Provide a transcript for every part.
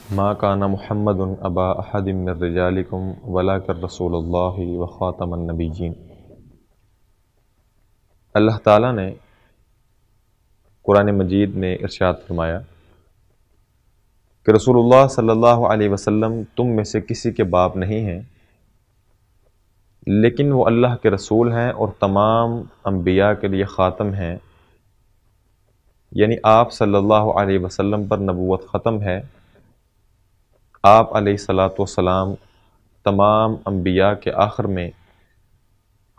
ما کان محمد ابا احد من رجالکم ولکن رسول اللہ وخاتم النبیین۔ اللہ تعالیٰ نے قرآن مجید میں ارشاد فرمایا کہ رسول اللہ صلی اللہ علیہ وسلم تم میں سے کسی کے باپ نہیں ہیں، لیکن وہ اللہ کے رسول ہیں اور تمام انبیاء کے لیے خاتم ہیں، یعنی آپ صلی اللہ علیہ وسلم پر نبوت ختم ہے۔ آپ علیہ الصلاۃ والسلام تمام انبیاء کے آخر میں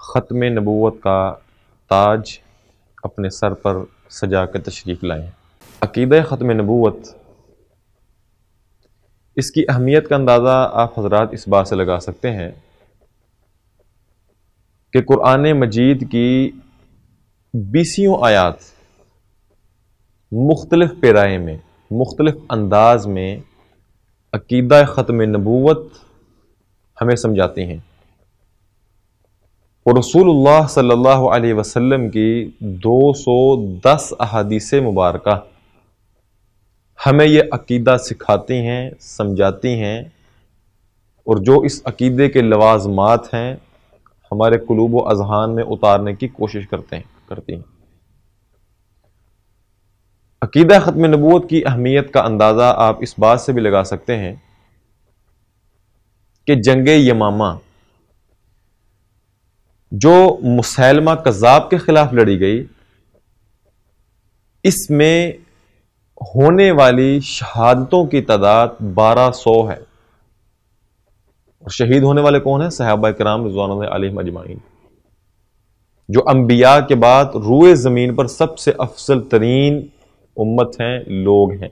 ختم نبوت کا تاج اپنے سر پر سجا کے تشریف لائے ہیں۔ عقیدہ ختم نبوت، اس کی اہمیت کا اندازہ آپ حضرات اس بات سے لگا سکتے ہیں کہ قرآن مجید کی 20 آیات مختلف پیرائے میں، مختلف انداز میں عقیدہ ختم نبوت ہمیں سمجھاتی ہیں، اور رسول اللہ صلی اللہ علیہ وسلم کی 210 احادیث مبارکہ ہمیں یہ عقیدہ سکھاتی ہیں، سمجھاتی ہیں، اور جو اس عقیدے کے لوازمات ہیں ہمارے قلوب و اذہان میں اتارنے کی کوشش کرتی ہیں۔ عقیدہ ختم نبوت کی اہمیت کا اندازہ آپ اس بات سے بھی لگا سکتے ہیں کہ جنگ یمامہ جو مسیلمہ کذاب کے خلاف لڑی گئی، اس میں ہونے والی شہادتوں کی تعداد 1200 ہے، اور شہید ہونے والے کون ہیں؟ صحابہ کرام رضوان اللہ علیہم اجمعین، جو انبیاء کے بعد روئے زمین پر سب سے افضل ترین امت ہیں، لوگ ہیں۔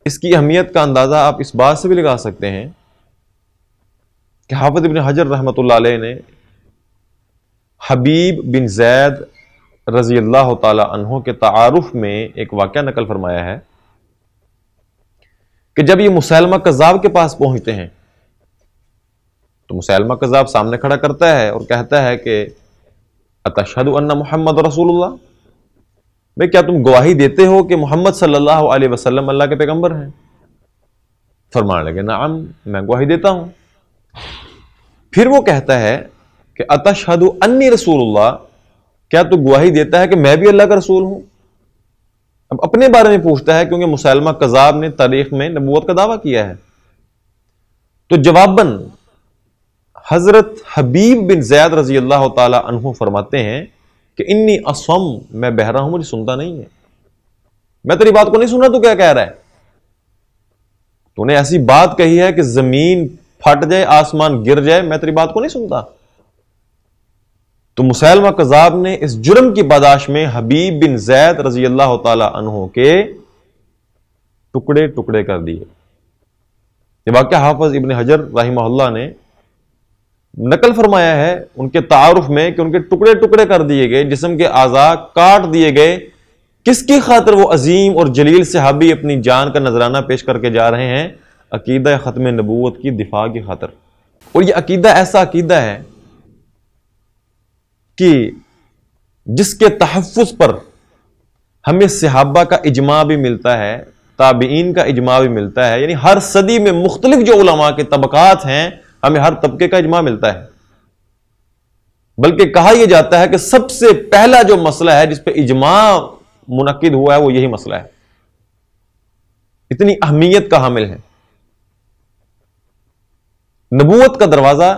اس کی اہمیت کا اندازہ آپ اس بات سے بھی لگا سکتے ہیں کہ حافظ ابن حجر رحمۃ اللہ علیہ نے حبیب بن زید رضی اللہ تعالی عنہ کے تعارف میں ایک واقعہ نقل فرمایا ہے کہ جب یہ مسیلمہ کذاب کے پاس پہنچتے ہیں تو مسیلمہ کذاب سامنے کھڑا کرتا ہے اور کہتا ہے کہ اتشہد ان محمد رسول اللہ، بھئی کیا تم گواہی دیتے ہو کہ محمد صلی اللہ علیہ وسلم اللہ کے پیغمبر ہیں؟ فرمانے لگے نعم، میں گواہی دیتا ہوں۔ پھر وہ کہتا ہے کہ اتشہد انی رسول اللہ، کیا تو گواہی دیتا ہے کہ میں بھی اللہ کا رسول ہوں؟ اب اپنے بارے میں پوچھتا ہے، کیونکہ مسیلمہ کذاب نے تاریخ میں نبوت کا دعویٰ کیا ہے۔ تو جواباً حضرت حبیب بن زید رضی اللہ تعالی عنہ فرماتے ہیں کہ انی اصم، میں بہرا ہوں، مجھے سنتا نہیں ہے، میں تیری بات کو نہیں سنا، تو کیا کہہ رہا ہے؟ تو نے ایسی بات کہی ہے کہ زمین پھٹ جائے، آسمان گر جائے، میں تیری بات کو نہیں سنتا۔ تو مسیلمہ کذاب نے اس جرم کی پاداش میں حبیب بن زید رضی اللہ تعالی عنہ کے ٹکڑے ٹکڑے کر دیے۔ یہ واقعہ حافظ ابن حجر رحمہ اللہ نے نقل فرمایا ہے ان کے تعارف میں کہ ان کے ٹکڑے ٹکڑے کر دیے گئے، جسم کے اعضاء کاٹ دیے گئے۔ کس کی خاطر؟ وہ عظیم اور جلیل صحابی اپنی جان کا نذرانہ پیش کر کے جا رہے ہیں عقیدہ ختم نبوت کی دفاع کی خاطر۔ اور یہ عقیدہ ایسا عقیدہ ہے کہ جس کے تحفظ پر ہمیں صحابہ کا اجماع بھی ملتا ہے، تابعین کا اجماع بھی ملتا ہے، یعنی ہر صدی میں مختلف جو علماء کے طبقات ہیں، ہمیں ہر طبقے کا اجماع ملتا ہے۔ بلکہ کہا یہ جاتا ہے کہ سب سے پہلا جو مسئلہ ہے جس پہ اجماع منعقد ہوا ہے وہ یہی مسئلہ ہے، اتنی اہمیت کا حامل ہے۔ نبوت کا دروازہ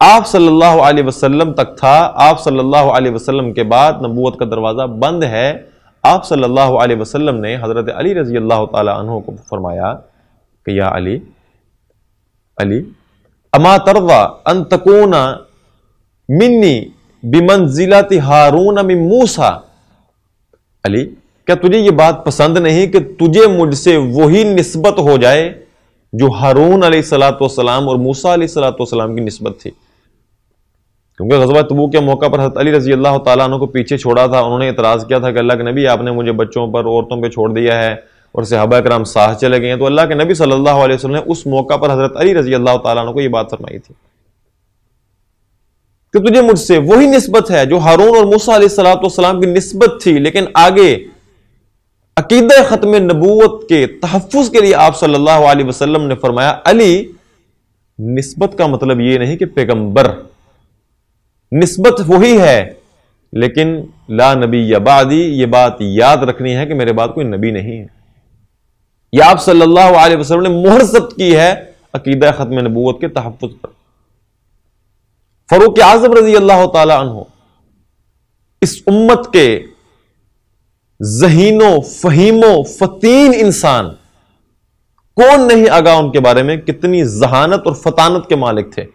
آپ صلی اللہ علیہ وسلم تک تھا، آپ صلی اللہ علیہ وسلم کے بعد نبوت کا دروازہ بند ہے۔ آپ صلی اللہ علیہ وسلم نے حضرت علی رضی اللہ تعالی عنہ کو فرمایا کہ یا علی اما ترضى ان تكون منی بمنزلت ہارون من موسیٰ، علی کیا تجھے یہ بات پسند نہیں کہ تجھے مجھ سے وہی نسبت ہو جائے جو ہارون علیہ الصلوۃ والسلام اور موسیٰ علیہ الصلوۃ والسلام کی نسبت تھی؟ کیونکہ غزوہ تبوک کے موقع پر حضرت علی رضی اللہ تعالیٰ عنہ کو پیچھے چھوڑا تھا، انہوں نے اعتراض کیا تھا کہ اللہ کے نبی آپ نے مجھے بچوں پر، عورتوں پہ چھوڑ دیا ہے، اور صحابہ کرام ساتھ چلے گئے ہیں۔ تو اللہ کے نبی صلی اللہ علیہ وسلم نے اس موقع پر حضرت علی رضی اللہ تعالیٰ عنہ کو یہ بات فرمائی تھی کہ تجھے مجھ سے وہی نسبت ہے جو ہارون اور موسیٰ علیہ السلام کی نسبت تھی، لیکن آگے عقیدہ ختم نبوت کے تحفظ کے لیے آپ صلی اللہ علیہ وسلم نے فرمایا علی نسبت کا مطلب یہ نہیں کہ پیغمبر، نسبت وہی ہے لیکن لا نبی یا بعدی، یہ بات یاد رکھنی ہے کہ میرے بعد کوئی نبی نہیں ہے. یہ آپ صلی اللہ علیہ وسلم نے مہر ثبت کی ہے عقیدہ ختم نبوت کے تحفظ پر. فاروق اعظم رضی اللہ تعالی عنہ اس امت کے ذہین و فہیم و فتین انسان، کون نہیں آگاہ ان کے بارے میں کتنی ذہانت اور فطانت کے مالک تھے.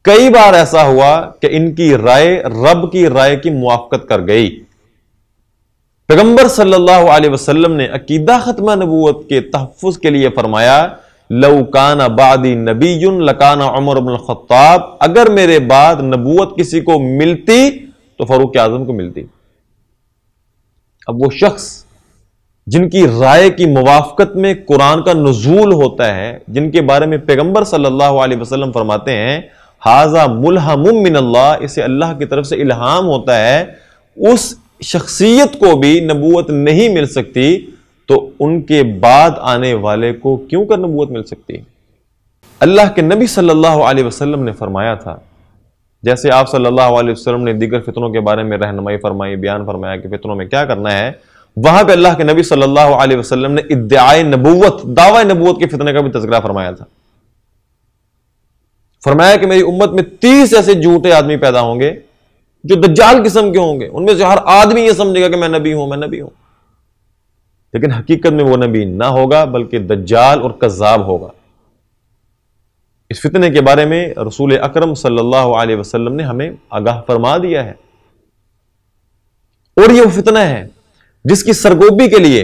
کئی بار ایسا ہوا کہ ان کی رائے رب کی رائے کی موافقت کر گئی. پیغمبر صلی اللہ علیہ وسلم نے عقیدہ ختم نبوت کے تحفظ کے لیے فرمایا لو کان بعدی نبی لکان عمر بن الخطاب، اگر میرے بعد نبوت کسی کو ملتی تو فاروق اعظم کو ملتی. اب وہ شخص جن کی رائے کی موافقت میں قرآن کا نزول ہوتا ہے، جن کے بارے میں پیغمبر صلی اللہ علیہ وسلم فرماتے ہیں ھذا ملہم من اللہ، اسے اللہ کی طرف سے الہام ہوتا ہے، اس شخصیت کو بھی نبوت نہیں مل سکتی تو ان کے بعد آنے والے کو کیوں کر نبوت مل سکتی؟ اللہ کے نبی صلی اللہ علیہ وسلم نے فرمایا تھا، جیسے آپ صلی اللہ علیہ وسلم نے دیگر فتنوں کے بارے میں رہنمائی فرمائی، بیان فرمایا کہ فتنوں میں کیا کرنا ہے، وہاں پہ اللہ کے نبی صلی اللہ علیہ وسلم نے ادعائے نبوت، دعوی نبوت کے فتنے کا بھی تذکرہ فرمایا تھا. فرمایا کہ میری امت میں 30 ایسے جھوٹے آدمی پیدا ہوں گے جو دجال قسم کے ہوں گے، ان میں سے ہر آدمی یہ سمجھے گا کہ میں نبی ہوں، میں نبی ہوں، لیکن حقیقت میں وہ نبی نہ ہوگا بلکہ دجال اور کذاب ہوگا. اس فتنے کے بارے میں رسول اکرم صلی اللہ علیہ وسلم نے ہمیں آگاہ فرما دیا ہے. اور یہ وہ فتنہ ہے جس کی سرگوبی کے لیے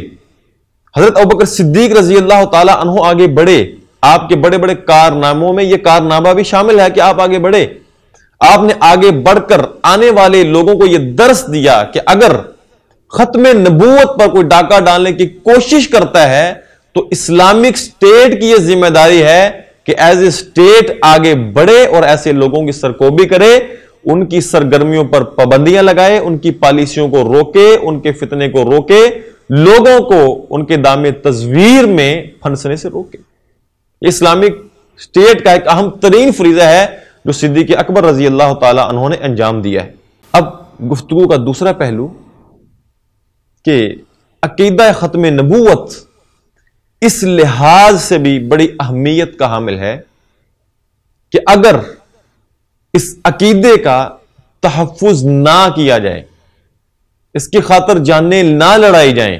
حضرت ابوبکر صدیق رضی اللہ تعالی عنہ آگے بڑھے. آپ کے بڑے بڑے کارناموں میں یہ کارنامہ بھی شامل ہے کہ آپ آگے بڑھے. آپ نے آگے بڑھ کر آنے والے لوگوں کو یہ درس دیا کہ اگر ختم نبوت پر کوئی ڈاکہ ڈالنے کی کوشش کرتا ہے تو اسلامک سٹیٹ کی یہ ذمہ داری ہے کہ ایز اے سٹیٹ آگے بڑھے اور ایسے لوگوں کی سرکوبی کرے، ان کی سرگرمیوں پر پابندیاں لگائے، ان کی پالیسیوں کو روکے، ان کے فتنے کو روکے، لوگوں کو ان کے دام تزویر میں پھنسنے سے روکے. یہ اسلامک سٹیٹ کا ایک اہم ترین فریضہ ہے جو صدیق اکبر رضی اللہ تعالی عنہ نے انجام دیا ہے. اب گفتگو کا دوسرا پہلو کہ عقیدہ ختم نبوت اس لحاظ سے بھی بڑی اہمیت کا حامل ہے کہ اگر اس عقیدے کا تحفظ نہ کیا جائے، اس کی خاطر جانیں نہ لڑائی جائیں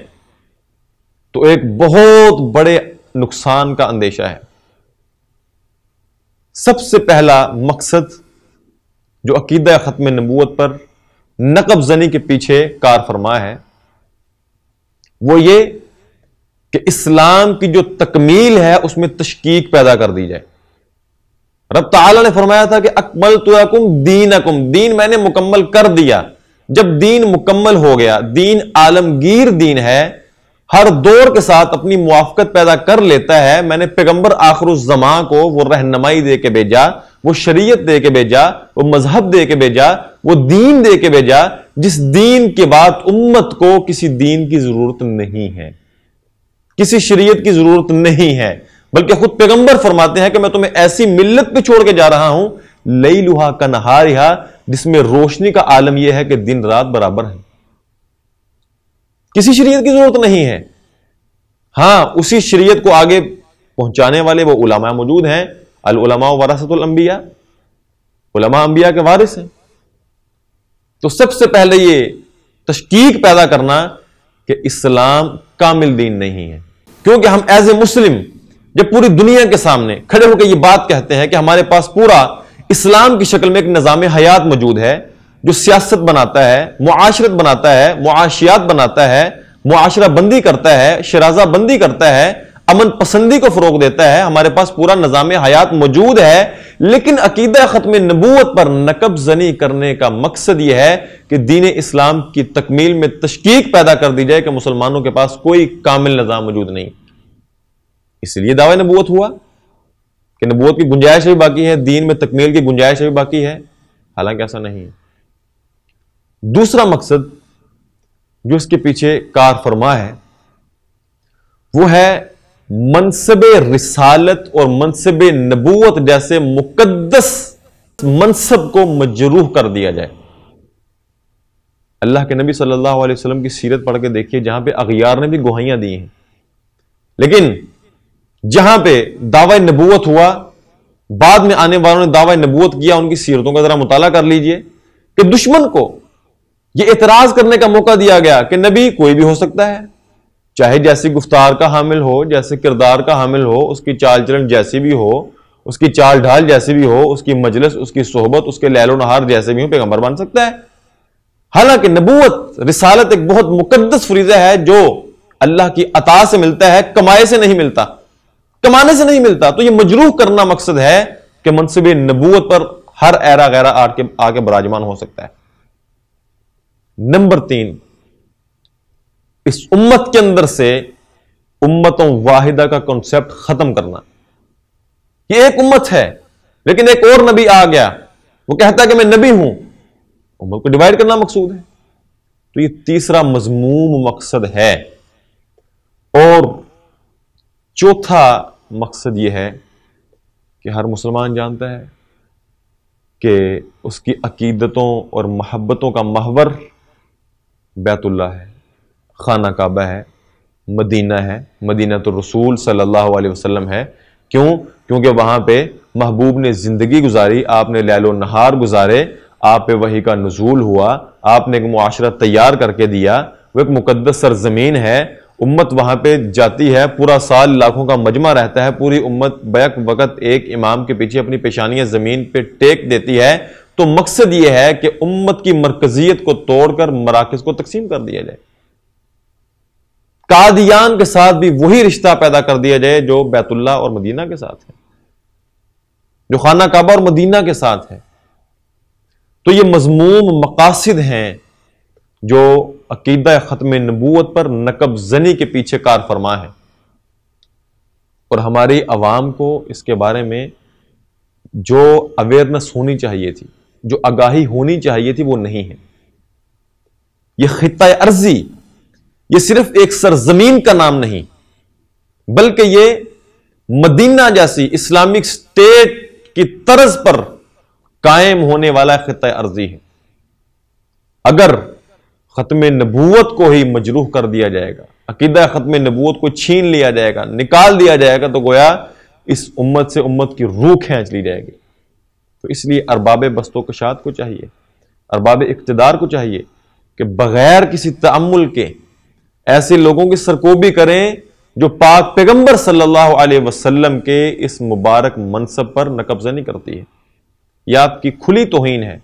تو ایک بہت بڑے نقصان کا اندیشہ ہے. سب سے پہلا مقصد جو عقیدہ ختم نبوت پر نقب زنی کے پیچھے کار فرما ہے وہ یہ کہ اسلام کی جو تکمیل ہے اس میں تشکیک پیدا کر دی جائے. رب تعالی نے فرمایا تھا کہ اکملت لکم دینکم، دین میں نے مکمل کر دیا. جب دین مکمل ہو گیا، دین عالمگیر دین ہے، ہر دور کے ساتھ اپنی موافقت پیدا کر لیتا ہے. میں نے پیغمبر آخر الزماں کو وہ رہنمائی دے کے بھیجا، وہ شریعت دے کے بھیجا، وہ مذہب دے کے بھیجا، وہ دین دے کے بھیجا جس دین کے بعد امت کو کسی دین کی ضرورت نہیں ہے، کسی شریعت کی ضرورت نہیں ہے. بلکہ خود پیغمبر فرماتے ہیں کہ میں تمہیں ایسی ملت پہ چھوڑ کے جا رہا ہوں لیلھا کنہارھا، جس میں روشنی کا عالم یہ ہے کہ دن رات برابر ہے، کسی شریعت کی ضرورت نہیں ہے. ہاں اسی شریعت کو آگے پہنچانے والے وہ علماء موجود ہیں. العلماء ورثۃ الانبیاء، علماء انبیاء کے وارث ہیں. تو سب سے پہلے یہ تشکیک پیدا کرنا کہ اسلام کامل دین نہیں ہے. کیونکہ ہم ایز اے مسلم جب پوری دنیا کے سامنے کھڑے ہو کے یہ بات کہتے ہیں کہ ہمارے پاس پورا اسلام کی شکل میں ایک نظام حیات موجود ہے جو سیاست بناتا ہے، معاشرت بناتا ہے، معاشیات بناتا ہے، معاشرہ بندی کرتا ہے، شرازہ بندی کرتا ہے، امن پسندی کو فروغ دیتا ہے، ہمارے پاس پورا نظام حیات موجود ہے، لیکن عقیدہ ختم نبوت پر نقب زنی کرنے کا مقصد یہ ہے کہ دین اسلام کی تکمیل میں تشکیک پیدا کر دی جائے کہ مسلمانوں کے پاس کوئی کامل نظام موجود نہیں. اس لیے دعوی نبوت ہوا کہ نبوت کی گنجائش بھی باقی ہے، دین میں تکمیل کی گنجائش بھی باقی ہے، حالانکہ ایسا نہیں ہے. دوسرا مقصد جو اس کے پیچھے کار فرما ہے وہ ہے منصب رسالت اور منصب نبوت جیسے مقدس منصب کو مجروح کر دیا جائے۔ اللہ کے نبی صلی اللہ علیہ وسلم کی سیرت پڑھ کے دیکھیے، جہاں پہ اغیار نے بھی گواہیاں دی ہیں، لیکن جہاں پہ دعوی نبوت ہوا، بعد میں آنے والوں نے دعوی نبوت کیا، ان کی سیرتوں کا ذرا مطالعہ کر لیجئے کہ دشمن کو یہ اعتراض کرنے کا موقع دیا گیا کہ نبی کوئی بھی ہو سکتا ہے، چاہے جیسی گفتار کا حامل ہو، جیسے کردار کا حامل ہو، اس کی چال چلن جیسی بھی ہو، اس کی چال ڈھال جیسی بھی ہو، اس کی مجلس، اس کی صحبت، اس کے لیل و نہار جیسے بھی ہو، پیغمبر بن سکتا ہے۔ حالانکہ نبوت، رسالت ایک بہت مقدس فریضہ ہے جو اللہ کی عطا سے ملتا ہے، کمائے سے نہیں ملتا، کمانے سے نہیں ملتا۔ تو یہ مجروح کرنا مقصد ہے کہ منصب نبوت پر ہر ایرا غیرہ آ کے براجمان ہو سکتا ہے۔ نمبر 3، اس امت کے اندر سے امتوں واحدہ کا کنسپٹ ختم کرنا۔ یہ ایک امت ہے لیکن ایک اور نبی آ گیا، وہ کہتا ہے کہ میں نبی ہوں، امت کو ڈیوائڈ کرنا مقصود ہے۔ تو یہ تیسرا مذموم مقصد ہے۔ اور چوتھا مقصد یہ ہے کہ ہر مسلمان جانتا ہے کہ اس کی عقیدتوں اور محبتوں کا محور بیت اللہ ہے، خانہ کعبہ ہے، مدینہ ہے، مدینہ الرسول صلی اللہ علیہ وسلم ہے۔ کیونکہ وہاں پہ محبوب نے زندگی گزاری، آپ نے لیل و نہار گزارے، آپ پہ وحی کا نزول ہوا، آپ نے ایک معاشرہ تیار کر کے دیا، وہ ایک مقدس سرزمین ہے، امت وہاں پہ جاتی ہے، پورا سال لاکھوں کا مجمع رہتا ہے، پوری امت بیک وقت ایک امام کے پیچھے اپنی پیشانیاں زمین پہ ٹیک دیتی ہے۔ تو مقصد یہ ہے کہ امت کی مرکزیت کو توڑ کر مراکز کو تقسیم کر دیا جائے، قادیان کے ساتھ بھی وہی رشتہ پیدا کر دیا جائے جو بیت اللہ اور مدینہ کے ساتھ ہے، جو خانہ کعبہ اور مدینہ کے ساتھ ہے۔ تو یہ مذموم مقاصد ہیں جو عقیدہ ختم نبوت پر نقب زنی کے پیچھے کار فرما ہے، اور ہماری عوام کو اس کے بارے میں جو اویئرنس ہونی چاہیے تھی، جو آگاہی ہونی چاہیے تھی، وہ نہیں ہے۔ یہ خطہ ارضی یہ صرف ایک سرزمین کا نام نہیں، بلکہ یہ مدینہ جیسی اسلامک سٹیٹ کی طرز پر قائم ہونے والا خطہ ارضی ہے۔ اگر ختم نبوت کو ہی مجروح کر دیا جائے گا، عقیدہ ختم نبوت کو چھین لیا جائے گا، نکال دیا جائے گا، تو گویا اس امت سے امت کی روح کھینچ لی جائے گی۔ تو اس لیے ارباب بست و کشاد کو چاہیے، ارباب اقتدار کو چاہیے کہ بغیر کسی تأمل کے ایسے لوگوں کی سرکوبی کریں جو پاک پیغمبر صلی اللہ علیہ وسلم کے اس مبارک منصب پر نقب زنی کرتی ہے۔ یہ آپ کی کھلی توہین ہے۔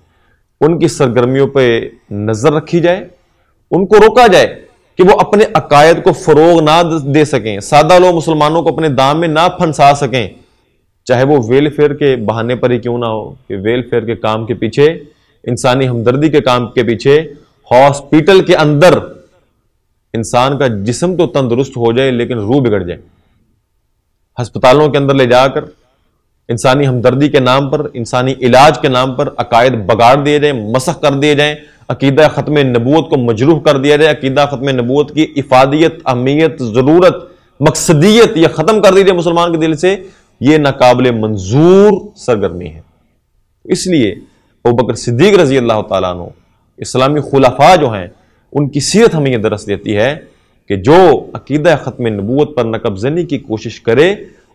ان کی سرگرمیوں پہ نظر رکھی جائے، ان کو روکا جائے کہ وہ اپنے عقائد کو فروغ نہ دے سکیں، سادہ لوگ مسلمانوں کو اپنے دام میں نہ پھنسا سکیں، چاہے وہ ویلفیئر کے بہانے پر ہی کیوں نہ ہو، کہ ویلفیئر کے کام کے پیچھے، انسانی ہمدردی کے کام کے پیچھے، ہاسپیٹل کے اندر انسان کا جسم تو تندرست ہو جائے لیکن روح بگڑ جائے، ہسپتالوں کے اندر لے جا کر انسانی ہمدردی کے نام پر، انسانی علاج کے نام پر عقائد بگاڑ دیے جائیں، مسخ کر دیے جائیں، عقیدہ ختم نبوت کو مجروح کر دیا جائے، عقیدہ ختم نبوت کی افادیت، اہمیت، ضرورت، مقصدیت یہ ختم کر دی جائے مسلمان کے دل سے، یہ ناقابل منظور سرگرمی ہے۔ اس لیے ابوبکر صدیق رضی اللہ تعالیٰ عنہ، اسلامی خلفاء جو ہیں، ان کی سیرت ہمیں یہ درس دیتی ہے کہ جو عقیدہ ختم نبوت پر نقب زنی کی کوشش کرے،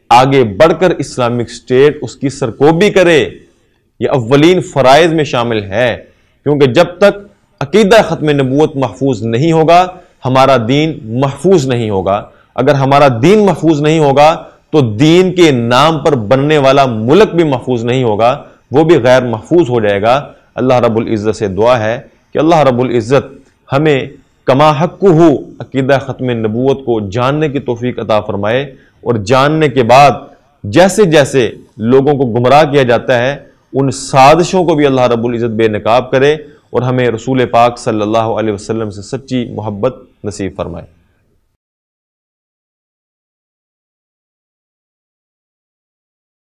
آگے بڑھ کر اسلامک سٹیٹ اس کی سرکوبی کرے، یہ اولین فرائض میں شامل ہے، کیونکہ جب تک عقیدہ ختم نبوت محفوظ نہیں ہوگا، ہمارا دین محفوظ نہیں ہوگا۔ اگر ہمارا دین محفوظ نہیں ہوگا تو دین کے نام پر بننے والا ملک بھی محفوظ نہیں ہوگا، وہ بھی غیر محفوظ ہو جائے گا۔ اللہ رب العزت سے دعا ہے کہ اللہ رب العزت ہمیں کما حقہ عقیدہ ختم نبوت کو جاننے کی توفیق عطا فرمائے، اور جاننے کے بعد جیسے جیسے لوگوں کو گمراہ کیا جاتا ہے ان سازشوں کو بھی اللہ رب العزت بے نقاب کرے، اور ہمیں رسول پاک صلی اللہ علیہ وسلم سے سچی محبت نصیب فرمائے۔